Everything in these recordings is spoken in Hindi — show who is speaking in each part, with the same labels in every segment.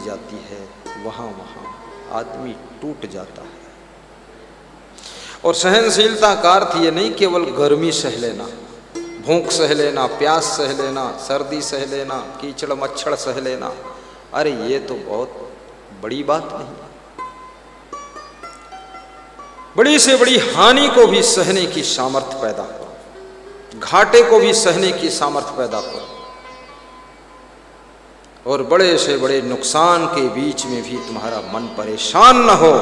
Speaker 1: जाती है वहाँ वहाँ आदमी टूट जाता है। और सहनशीलता का अर्थ ये नहीं केवल गर्मी सह लेना, भूख सह लेना, प्यास सह लेना, सर्दी सह लेना, कीचड़ मच्छर सह लेना। अरे ये तो बहुत बड़ी बात नहीं। बड़ी से बड़ी हानि को भी सहने की सामर्थ्य पैदा करो, घाटे को भी सहने की सामर्थ्य पैदा करो, और बड़े से बड़े नुकसान के बीच में भी तुम्हारा मन परेशान न हो,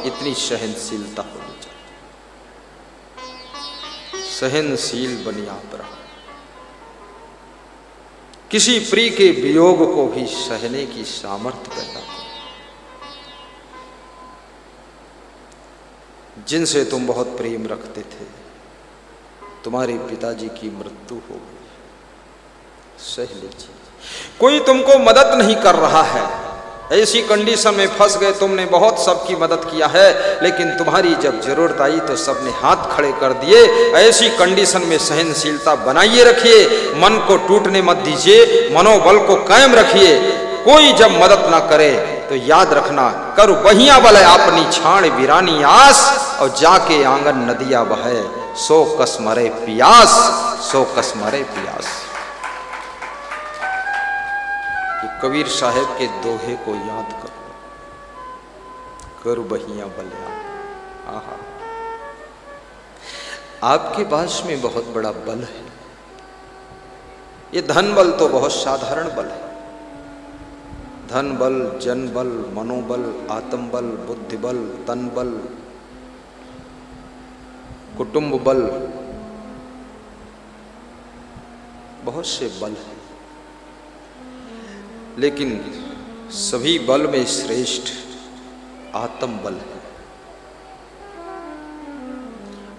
Speaker 1: इतनी सहनशीलता होनी चाहिए। सहनशील बनी आप रहो। किसी प्रिय के वियोग को भी सहने की सामर्थ्य पैदा करो। जिनसे तुम बहुत प्रेम रखते थे, तुम्हारे पिताजी की मृत्यु हो गई, सह लीजिए। कोई तुमको मदद नहीं कर रहा है, ऐसी कंडीशन में फंस गए, तुमने बहुत सबकी मदद किया है, लेकिन तुम्हारी जब जरूरत आई तो सबने हाथ खड़े कर दिए। ऐसी कंडीशन में सहनशीलता बनाइए रखिए, मन को टूटने मत दीजिए, मनोबल को कायम रखिए। कोई जब मदद ना करे तो याद रखना, कर बहिया बल अपनी छाण वीरानी आस, और जाके आंगन नदिया बहे, सो कस मरे पियास, सो कस मरे पियास। कबीर साहेब के दोहे को याद करो, कर बहिया बलिया। आहा, आपके पास में बहुत बड़ा बल है। ये धन बल तो बहुत साधारण बल है। धन बल, जन बल, मनोबल, आत्म बल, बुद्धि बल, तन बल, कुटुंब बल, बहुत से बल है, लेकिन सभी बल में श्रेष्ठ आत्म बल है।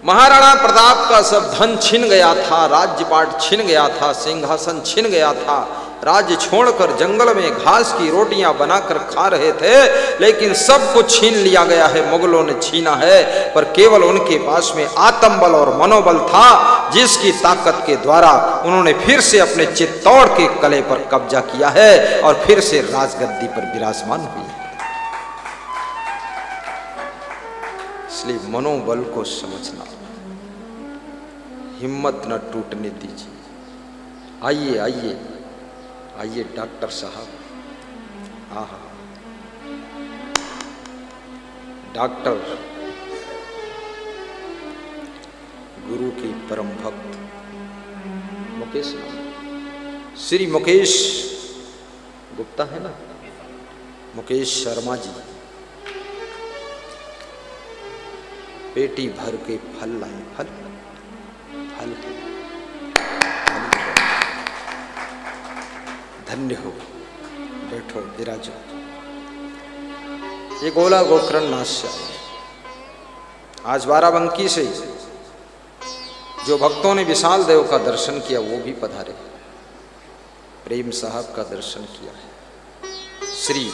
Speaker 1: महाराणा प्रताप का सब धन छिन गया था, राज्यपाट छिन गया था, सिंहासन छिन गया था, राज्य छोड़कर जंगल में घास की रोटियां बनाकर खा रहे थे, लेकिन सब कुछ छीन लिया गया है, मुगलों ने छीना है। पर केवल उनके पास में आत्मबल और मनोबल था, जिसकी ताकत के द्वारा उन्होंने फिर से अपने चित्तौड़ के कले पर कब्जा किया है और फिर से राजगद्दी पर विराजमान हुई। इसलिए मनोबल को समझना, हिम्मत न टूटने दीजिए। आइए आइए आइए डॉक्टर साहब। आहा, डॉक्टर गुरु की परम भक्त मुकेश, श्री मुकेश गुप्ता है ना, मुकेश शर्मा जी, पेटी भर के फल लाए। फल फल धन्य हो, बैठो, विराजो। ये गोला गोकर्ण नाश्य आज बाराबंकी से जो भक्तों ने विशाल देव का दर्शन किया वो भी पधारे, प्रेम साहब का दर्शन किया है। श्री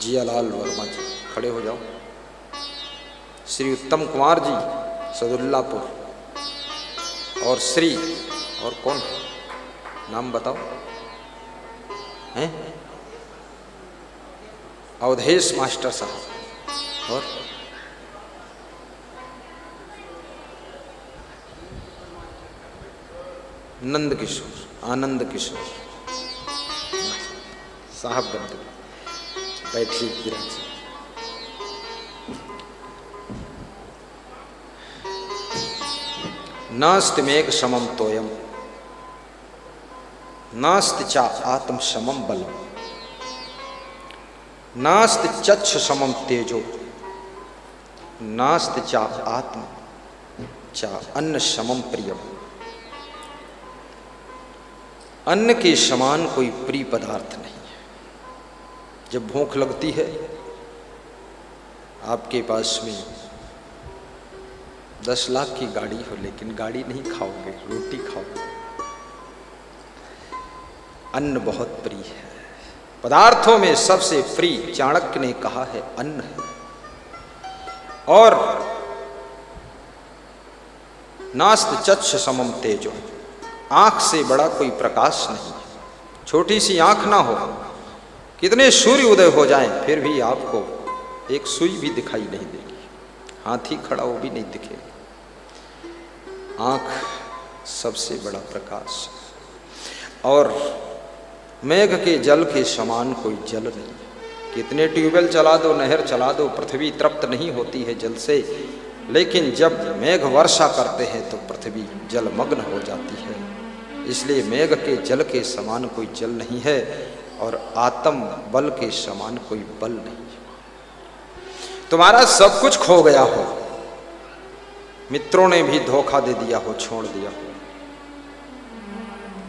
Speaker 1: जियालाल वर्मा जी खड़े हो जाओ, श्री उत्तम कुमार जी सदुल्लापुर, और श्री और कौन नाम बताओ हैं, अवधेश मास्टर साहब, और नंद किशोर, आनंद किशोर साहब बंधु, बैठिए विराज। नास्ति मेघ समम तोयम, नास्ति चा आत्म समम बलम, नास्ति चक्षु समम तेजो, नास्ति चा आत्म चा अन्न समम प्रियम। अन्न के समान कोई प्रिय पदार्थ नहीं है। जब भूख लगती है, आपके पास में 10 लाख की गाड़ी हो, लेकिन गाड़ी नहीं खाओगे, रोटी खाओगे। अन्न बहुत प्रिय है, पदार्थों में सबसे प्रिय चाणक्य ने कहा है अन्न है। और नास्त चक्षु समम तेजो, आंख से बड़ा कोई प्रकाश नहीं। छोटी सी आंख ना हो कितने सूर्य उदय हो जाएं फिर भी आपको एक सुई भी दिखाई नहीं देगी, हाथी खड़ा वो भी नहीं दिखेगा। आंख सबसे बड़ा प्रकाश और मेघ के जल के समान कोई जल नहीं। कितने ट्यूबवेल चला दो, नहर चला दो, पृथ्वी तृप्त नहीं होती है जल से, लेकिन जब मेघ वर्षा करते हैं तो पृथ्वी जलमग्न हो जाती है। इसलिए मेघ के जल के समान कोई जल नहीं है और आत्म बल के समान कोई बल नहीं है। तुम्हारा सब कुछ खो गया हो, मित्रों ने भी धोखा दे दिया हो, छोड़ दिया हो,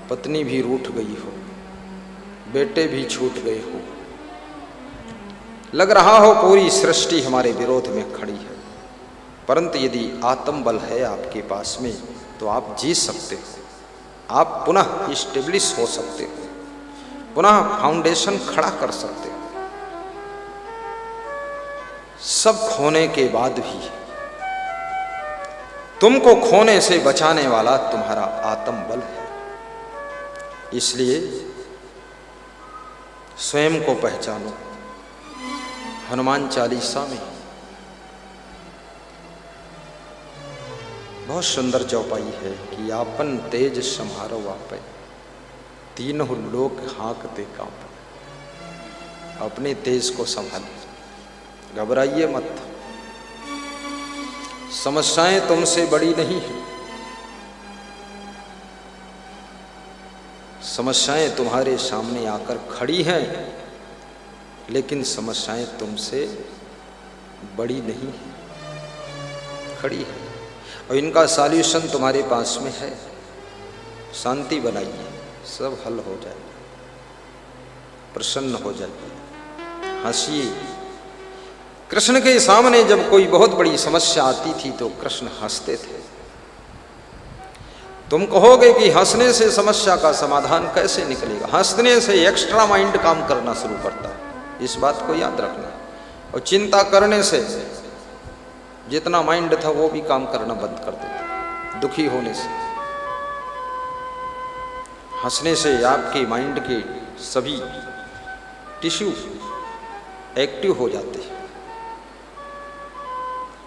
Speaker 1: पत्नी भी रूठ गई हो, बेटे भी छूट गए हो, लग रहा हो पूरी सृष्टि हमारे विरोध में खड़ी है, परंतु यदि आत्म बल है आपके पास में तो आप जी सकते हो, आप पुनः स्टेब्लिश हो सकते हो, पुनः फाउंडेशन खड़ा कर सकते हो। सब खोने के बाद भी तुमको खोने से बचाने वाला तुम्हारा आत्म बल है। इसलिए स्वयं को पहचानो। हनुमान चालीसा में बहुत सुंदर चौपाई है कि आपन तेज सम्हारो आपे, तीनों लोग हाँकते कांपे। अपने तेज को संभालिए, घबराइए मत। समस्याएं तुमसे बड़ी नहीं है, समस्याएं तुम्हारे सामने आकर खड़ी हैं, लेकिन समस्याएं तुमसे बड़ी नहीं है, खड़ी है और इनका सॉल्यूशन तुम्हारे पास में है। शांति बनाइए, सब हल हो जाएगा, प्रसन्न हो जाइए, हंसिए। कृष्ण के सामने जब कोई बहुत बड़ी समस्या आती थी तो कृष्ण हंसते थे। तुम कहोगे कि हंसने से समस्या का समाधान कैसे निकलेगा? हंसने से एक्स्ट्रा माइंड काम करना शुरू करता है, इस बात को याद रखना। और चिंता करने से जितना माइंड था वो भी काम करना बंद कर देता, दुखी होने से। हंसने से आपके माइंड के सभी टिश्यू एक्टिव हो जाते हैं।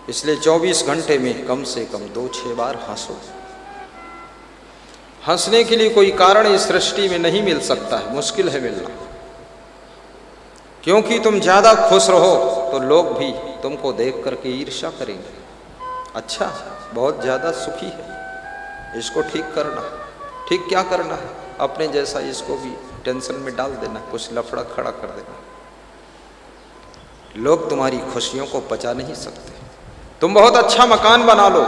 Speaker 1: इसलिए 24 घंटे में कम से कम 2-6 बार हंसो। हंसने के लिए कोई कारण इस सृष्टि में नहीं मिल सकता है, मुश्किल है मिलना। क्योंकि तुम ज्यादा खुश रहो तो लोग भी तुमको देख करके ईर्ष्या करेंगे। अच्छा, बहुत ज्यादा सुखी है, इसको ठीक करना। ठीक क्या करना है? अपने जैसा इसको भी टेंशन में डाल देना, कुछ लफड़ा खड़ा कर देना। लोग तुम्हारी खुशियों को पचा नहीं सकते। तुम बहुत अच्छा मकान बना लो,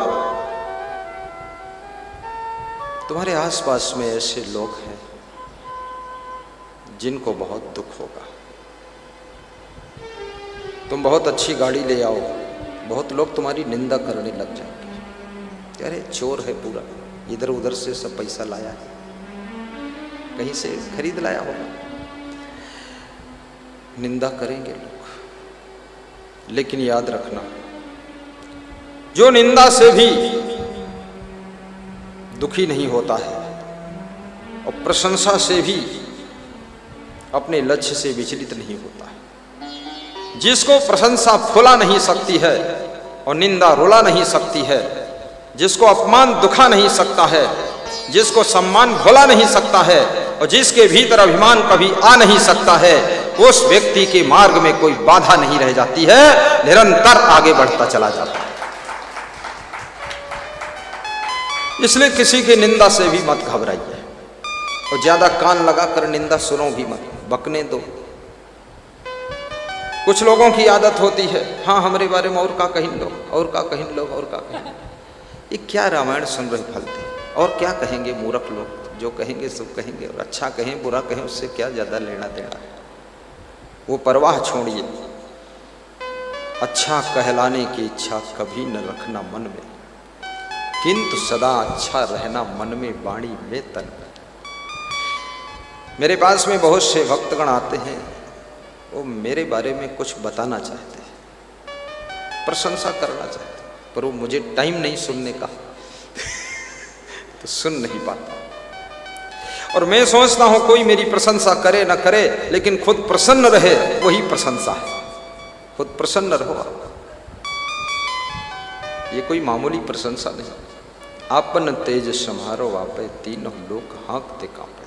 Speaker 1: तुम्हारे आसपास में ऐसे लोग हैं जिनको बहुत दुख होगा। तुम बहुत अच्छी गाड़ी ले आओ, बहुत लोग तुम्हारी निंदा करने लग जाएंगे। अरे चोर है पूरा, इधर उधर से सब पैसा लाया है, कहीं से खरीद लाया होगा। निंदा करेंगे लोग, लेकिन याद रखना, जो निंदा से भी दुखी नहीं होता है और प्रशंसा से भी अपने लक्ष्य से विचलित नहीं होता है, जिसको प्रशंसा फुला नहीं सकती है और निंदा रुला नहीं सकती है, जिसको अपमान दुखा नहीं सकता है, जिसको सम्मान भुला नहीं सकता है और जिसके भीतर अभिमान कभी आ नहीं सकता है, उस व्यक्ति के मार्ग में कोई बाधा नहीं रह जाती है, निरंतर आगे बढ़ता चला जाता है। इसलिए किसी की निंदा से भी मत घबराइए और ज्यादा कान लगाकर निंदा सुनो भी मत, बकने दो। कुछ लोगों की आदत होती है, हाँ हमारे बारे में और का कहीं लो, और का कहीं लो, और का कहीं। ये क्या रामायण सुन रहे फलते, और क्या कहेंगे मूर्ख लोग, जो कहेंगे सब कहेंगे, और अच्छा कहें बुरा कहें उससे क्या ज्यादा लेना देना है। वो परवाह छोड़िए। अच्छा कहलाने की इच्छा कभी न रखना मन में, किंतु सदा अच्छा रहना मन में, वाणी में, तन में। मेरे पास में बहुत से भक्तगण आते हैं, वो मेरे बारे में कुछ बताना चाहते हैं, प्रशंसा करना चाहते हैं, पर वो मुझे टाइम नहीं सुनने का तो सुन नहीं पाता। और मैं सोचता हूं कोई मेरी प्रशंसा करे ना करे, लेकिन खुद प्रसन्न रहे, वही प्रशंसा है। खुद प्रसन्न रहो आप, ये कोई मामूली प्रशंसा नहीं। आपन तेज समारो वापे, तीनों लोग हाँकते कांपे।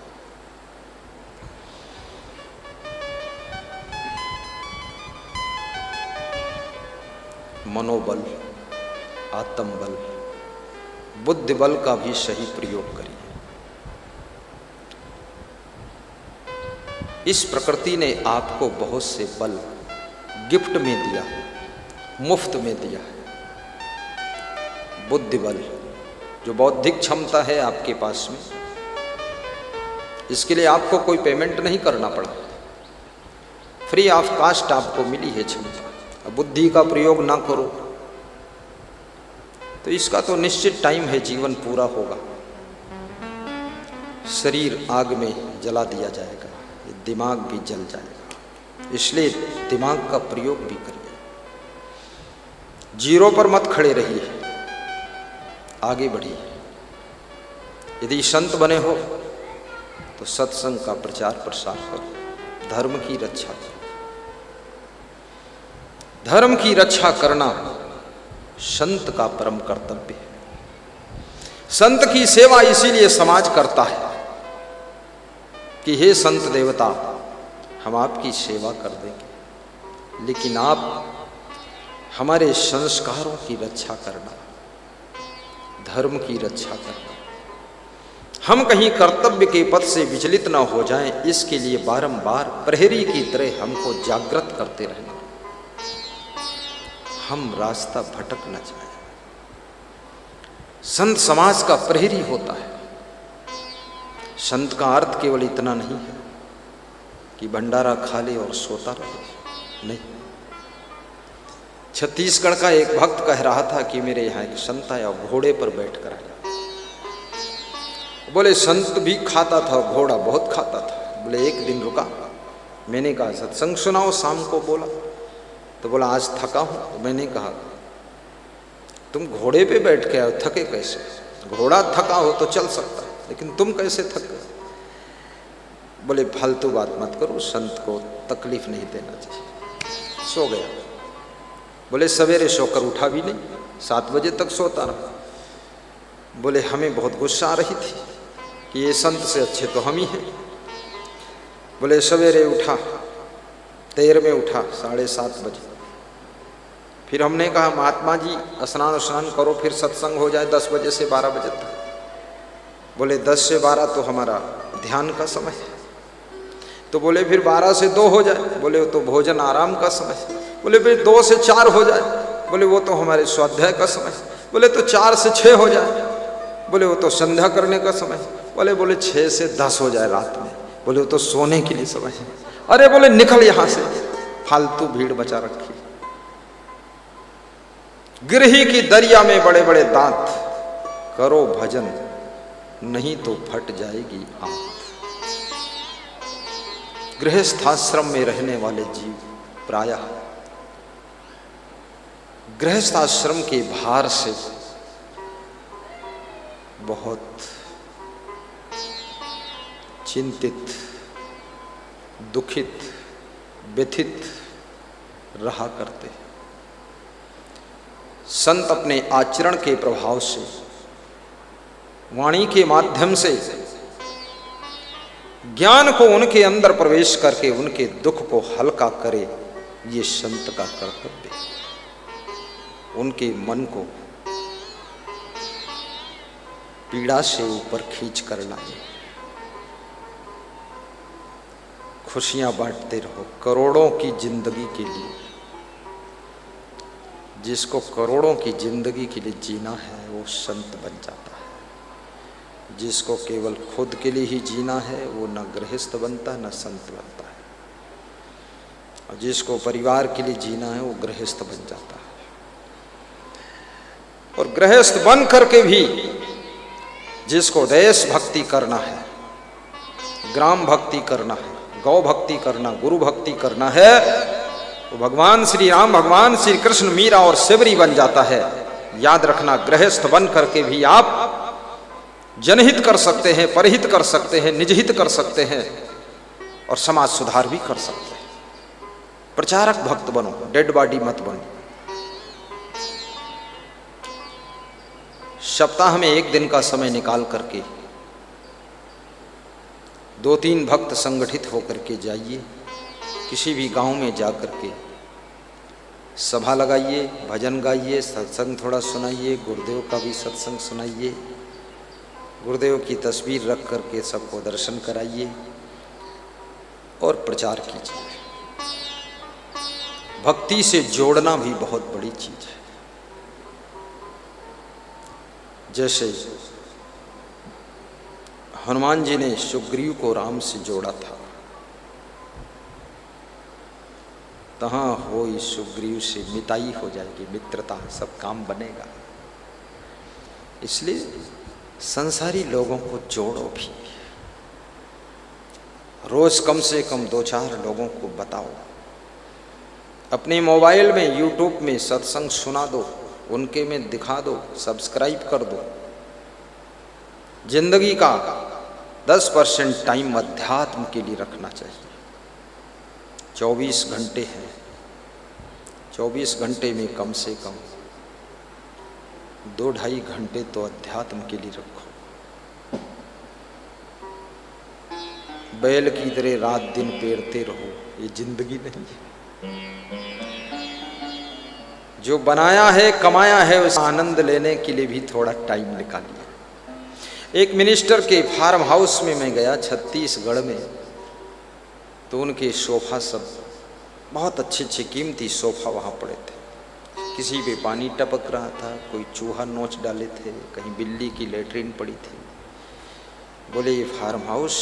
Speaker 1: मनोबल, आत्मबल, बुद्धि बल का भी सही प्रयोग करिए। इस प्रकृति ने आपको बहुत से बल गिफ्ट में दिया, मुफ्त में दिया है। बुद्धि बल, जो बौद्धिक क्षमता है आपके पास में, इसके लिए आपको कोई पेमेंट नहीं करना पड़ा, फ्री ऑफ कास्ट आपको मिली है क्षमता। बुद्धि का प्रयोग ना करो तो इसका तो निश्चित टाइम है, जीवन पूरा होगा, शरीर आग में जला दिया जाएगा, दिमाग भी जल जाएगा। इसलिए दिमाग का प्रयोग भी करिए, जीरो पर मत खड़े रहिए, आगे बढ़िए। यदि संत बने हो तो सत्संग का प्रचार प्रसार करो, धर्म की रक्षा करो। धर्म की रक्षा करना संत का परम कर्तव्य है। संत की सेवा इसीलिए समाज करता है कि हे संत देवता, हम आपकी सेवा कर देंगे, लेकिन आप हमारे संस्कारों की रक्षा करना, धर्म की रक्षा करना, हम कहीं कर्तव्य के पथ से विचलित न हो जाएं, इसके लिए बारंबार प्रहरी की तरह हमको जागृत करते रहना, हम रास्ता भटक न जाएं। संत समाज का प्रहरी होता है। संत का अर्थ केवल इतना नहीं है कि भंडारा खा ले और सोता रहे, नहीं। छत्तीसगढ़ का एक भक्त कह रहा था कि मेरे यहाँ एक संत आया, घोड़े पर बैठ कर आया। बोले संत भी खाता था, घोड़ा बहुत खाता था। बोले एक दिन रुका, मैंने कहा सत्संग सुनाओ, शाम को बोला तो बोला आज थका हूं। तो मैंने कहा तुम घोड़े पे बैठ के आए, थके कैसे? घोड़ा थका हो तो चल सकता, लेकिन तुम कैसे थक गए? बोले फालतू बात मत करो, संत को तकलीफ नहीं देना चाहिए। सो गया। बोले सवेरे सोकर उठा भी नहीं, 7 बजे तक सोता रहा। बोले हमें बहुत गुस्सा आ रही थी कि ये संत से अच्छे तो हम ही हैं। बोले सवेरे उठा, देर में उठा, 7:30 बजे। फिर हमने कहा महात्मा जी स्नान करो, फिर सत्संग हो जाए 10 बजे से 12 बजे तक। बोले 10 से 12 तो हमारा ध्यान का समय है। तो बोले फिर 12 से 2 हो जाए। बोले वो तो भोजन आराम का समय है। बोले फिर 2 से 4 हो जाए। बोले वो तो हमारे स्वाध्याय का समय है। बोले तो 4 से 6 हो जाए। बोले वो तो संध्या करने का समय है। बोले 6 से 10 हो जाए रात में। बोले वो तो सोने के लिए समय है। अरे बोले निकल यहाँ से, फालतू भीड़ बचा रखी। गिरही की दरिया में बड़े बड़े दांत, करो भजन नहीं तो फट जाएगी आंख। गृहस्थाश्रम में रहने वाले जीव प्रायः गृहस्थाश्रम के भार से बहुत चिंतित, दुखित, व्यथित रहा करते। संत अपने आचरण के प्रभाव से, वाणी के माध्यम से ज्ञान को उनके अंदर प्रवेश करके उनके दुख को हल्का करे, ये संत का कर्तव्य है। उनके मन को पीड़ा से ऊपर खींच कर लाए। खुशियां बांटते रहो करोड़ों की जिंदगी के लिए। जिसको करोड़ों की जिंदगी के लिए जीना है वो संत बन जाता है। जिसको केवल खुद के लिए ही जीना है वो न गृहस्थ बनता न संत बनता है। और जिसको परिवार के लिए जीना है वो गृहस्थ बन जाता है। और गृहस्थ बन करके भी जिसको देश भक्ति करना है, ग्राम भक्ति करना है, गौ भक्ति करना, गुरु भक्ति करना है, तो भगवान श्री राम, भगवान श्री कृष्ण, मीरा और शिवरी बन जाता है। याद रखना, गृहस्थ बन करके भी आप जनहित कर सकते हैं, परहित कर सकते हैं, निजहित कर सकते हैं और समाज सुधार भी कर सकते हैं। प्रचारक भक्त बनो, डेड बॉडी मत बनो। सप्ताह में एक दिन का समय निकाल करके 2-3 भक्त संगठित होकर के जाइए, किसी भी गांव में जाकर के सभा लगाइए, भजन गाइए, सत्संग थोड़ा सुनाइए, गुरुदेव का भी सत्संग सुनाइए, गुरुदेव की तस्वीर रख करके सबको दर्शन कराइए और प्रचार कीजिए। भक्ति से जोड़ना भी बहुत बड़ी चीज है। जैसे हनुमान जी ने सुग्रीव को राम से जोड़ा था, तहां हो इस सुग्रीव से मिताई हो जाएगी, मित्रता, सब काम बनेगा। इसलिए संसारी लोगों को जोड़ो भी, रोज कम से कम 2-4 लोगों को बताओ। अपने मोबाइल में यूट्यूब में सत्संग सुना दो, उनके में दिखा दो, सब्सक्राइब कर दो। जिंदगी का 10% टाइम अध्यात्म के लिए रखना चाहिए। 24 घंटे हैं, 24 घंटे में कम से कम 2-2.5 घंटे तो अध्यात्म के लिए रखो। बैल की तरह रात दिन पेरते रहो, ये जिंदगी नहीं है। जो बनाया है, कमाया है, उस आनंद लेने के लिए भी थोड़ा टाइम निकालिए। एक मिनिस्टर के फार्म हाउस में मैं गया छत्तीसगढ़ में, तो उनके सोफा सब बहुत अच्छे कीमती सोफा वहाँ पड़े थे। किसी पे पानी टपक रहा था, कोई चूहा नोच डाले थे, कहीं बिल्ली की लेटरिन पड़ी थी। बोले ये फार्म हाउस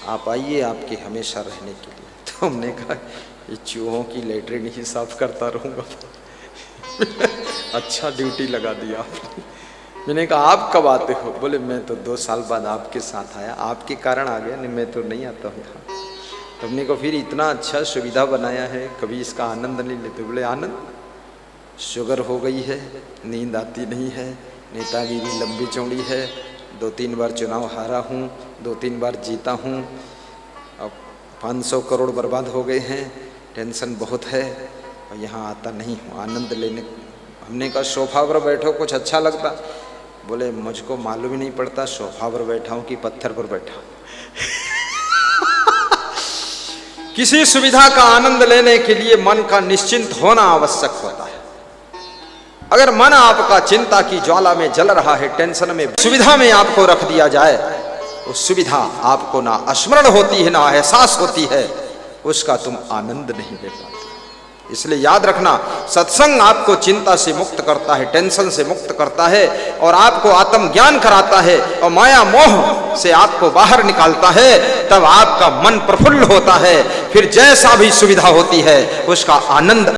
Speaker 1: आप आइए, आपके हमेशा रहने के लिए। तो हमने कहा ये चूहों की लेटरिन ही साफ करता रहूँगा। अच्छा ड्यूटी लगा दिया आपने। मैंने कहा आप कब आते हो? बोले मैं तो 2 साल बाद आपके साथ आया, आपके कारण आ गया, नहीं मैं तो नहीं आता हूँ यहाँ। तो हमने कहा फिर इतना अच्छा सुविधा बनाया है, कभी इसका आनंद नहीं लेते? बोले आनंद, शुगर हो गई है, नींद आती नहीं है, नेतागिरी लंबी चौड़ी है, 2-3 बार चुनाव हारा हूँ, 2-3 बार जीता हूँ, अब 500 करोड़ बर्बाद हो गए हैं, टेंशन बहुत है और यहाँ आता नहीं हूँ आनंद लेने। हमने कहा सोफा पर बैठो, कुछ अच्छा लगता? बोले मुझको मालूम ही नहीं पड़ता सोफा पर बैठा हूँ कि पत्थर पर बैठा हूँ। किसी सुविधा का आनंद लेने के लिए मन का निश्चिंत होना आवश्यक होता है। अगर मन आपका चिंता की ज्वाला में जल रहा है, टेंशन में, सुविधा में आपको रख दिया जाए, उस सुविधा आपको ना स्मरण होती है, ना एहसास होती है, उसका तुम आनंद नहीं ले पाते। इसलिए याद रखना, सत्संग आपको चिंता से मुक्त करता है, टेंशन से मुक्त करता है और आपको आत्मज्ञान कराता है और माया मोह से आपको बाहर निकालता है। तब आपका मन प्रफुल्ल होता है, फिर जैसा भी सुविधा होती है उसका आनंद